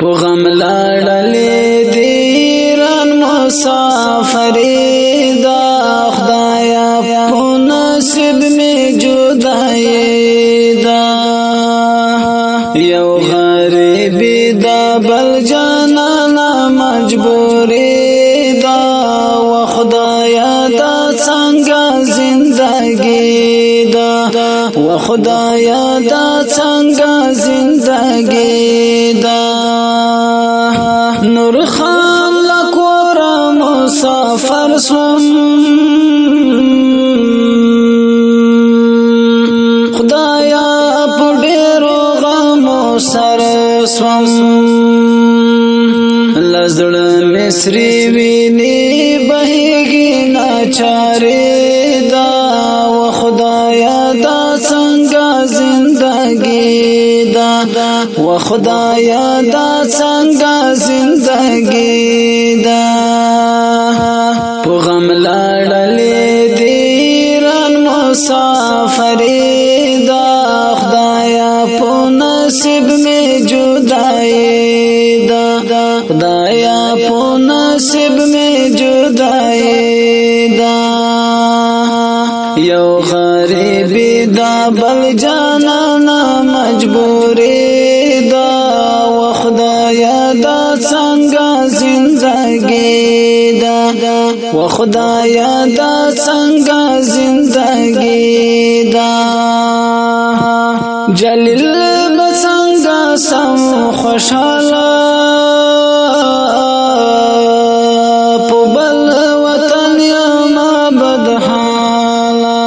په غم لاړلې دیران مسافرې دا خدایا په نصیب می جدای دا یو غریب دا بل جانانا مجبورې دا و خدایا دا څنګه زندگی دا و خدایا دا څنګه زندگی دا نور خان لکور مسافر سوم خدایا په ډېرو غمو سر سوم لزړه مصری ویني بهیږي ناچارې دا و خدایا دا څنګه زندگی دا و خدایا دا څنګه زندگی دا په غم لاړلې دیران مسافرې دا خدایا په نصیب می جدای دا خدایا په نصیب می جدای دا یو غریب دا بل جانانا مجبورې دا و خدایا دا څنګه زندگی دا و خدایا دا څنګه زندگی دا جلیل بڅنګه سم خوشاله په بل وطن یم بدحاله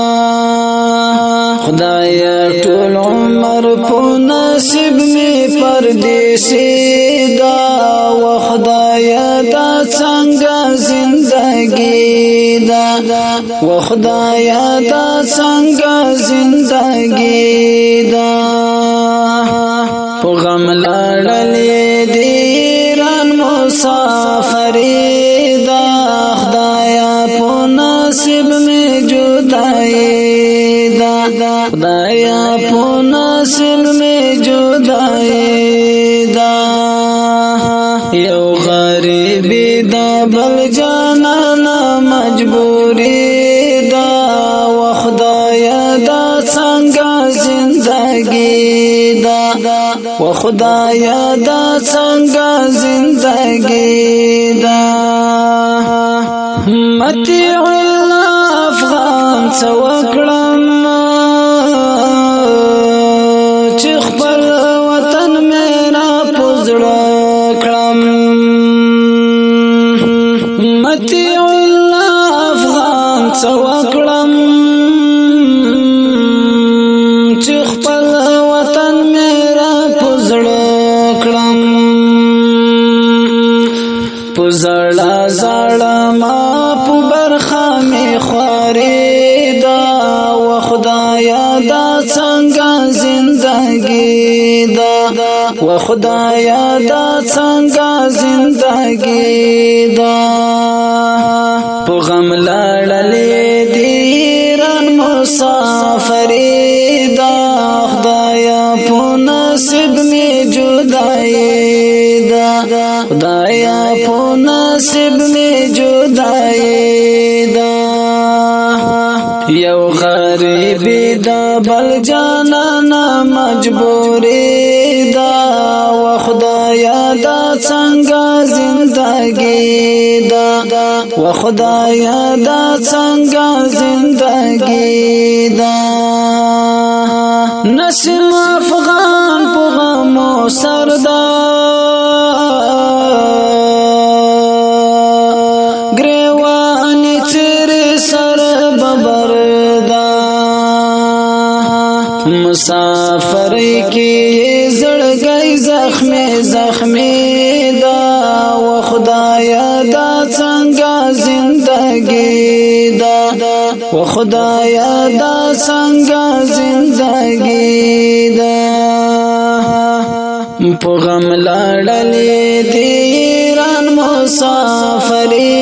خدایا ټول عمر په نصیب می پردیسی دا و خدایا دا څنګه زندگی دا و خدایا دا څنګه زندگی دا په غم لاړلې دیران مسافرې دا خدایا په نصیب می جدای دا خدایا په نصیب می جدای دا یو غریب دا بل جانانا مجبوری دا و خدایا دا څنګه زندگی دا و خدایا دا څنګه زندگی دا متیع الافغان سوکړم چې خپل وطن میرا پزړه کړم متیع الافغان سوکړم چې خپل وطن میرا پزړه کړم پزړه زړه ما په برخه می خورې دا و خدایا دا څنګه زندگی دا و خدایا دا څنګه زندگی دا په غم لاړلې دیران مسافرې دا خدایا په نصیب می جدای دا خدایا په نصیب می جدای دا یو غریب دا بل جانانا مجبوری دا و خدایا دا څنګه زندگی دا و خدایا دا څنګه زندگی دا نسیم افغان په غمو سردا گریوانی تیرے سر ببردا مسافری کی زړګي زخمی زخمی دا و خدایا دا څنګه زندگی دا و خدایا دا څنګه زندگی دا په غم لاړلې دیران مسافرې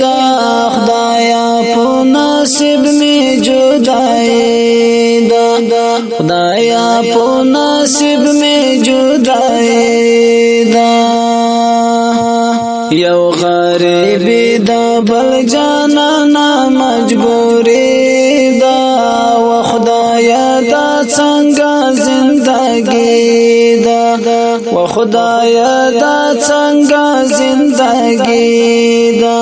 دا خدایا په نصیب می جدای دا خدایا په نصیب میں جدائی دا یو غریبی دا بل جانانا مجبوری دا و خدایا دا څنګه زندگی دا و خدایا دا څنګه زندگی دا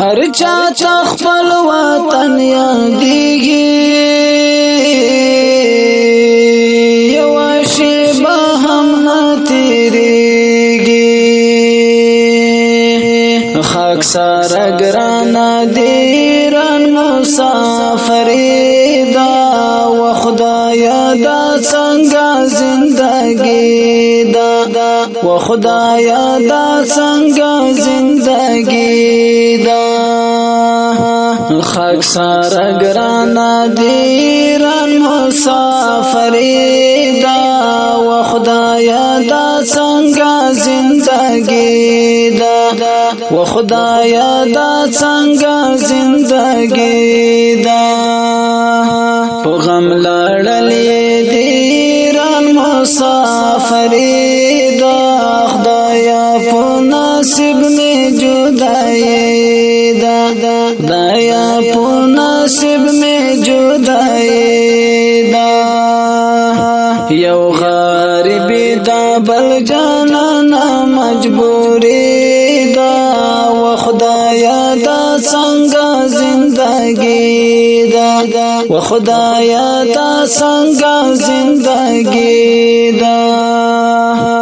هر چا خپل وطن یادېږي یوه شېبه هم نه تېرېږي خاکساره ګرانه د ایران مسافري ده و خدایا دا څنګه زندگی ده و خدایا دا څنګه زندگی ده خاکساره ګرانه د ایران مسافري ده و خدایا دا څنګه زندگی ده و خدایا دا څنګه زندگی ده په غم لړلې د ایران مسافري ده خدایا په نصیب مې جدایي ده خدایا په نصیب مې جدایي ده یو غریبی دا بل جانانا مجبوری دا و خدایا دا څنګه زندگی دا و خدایا دا څنګه زندگی دا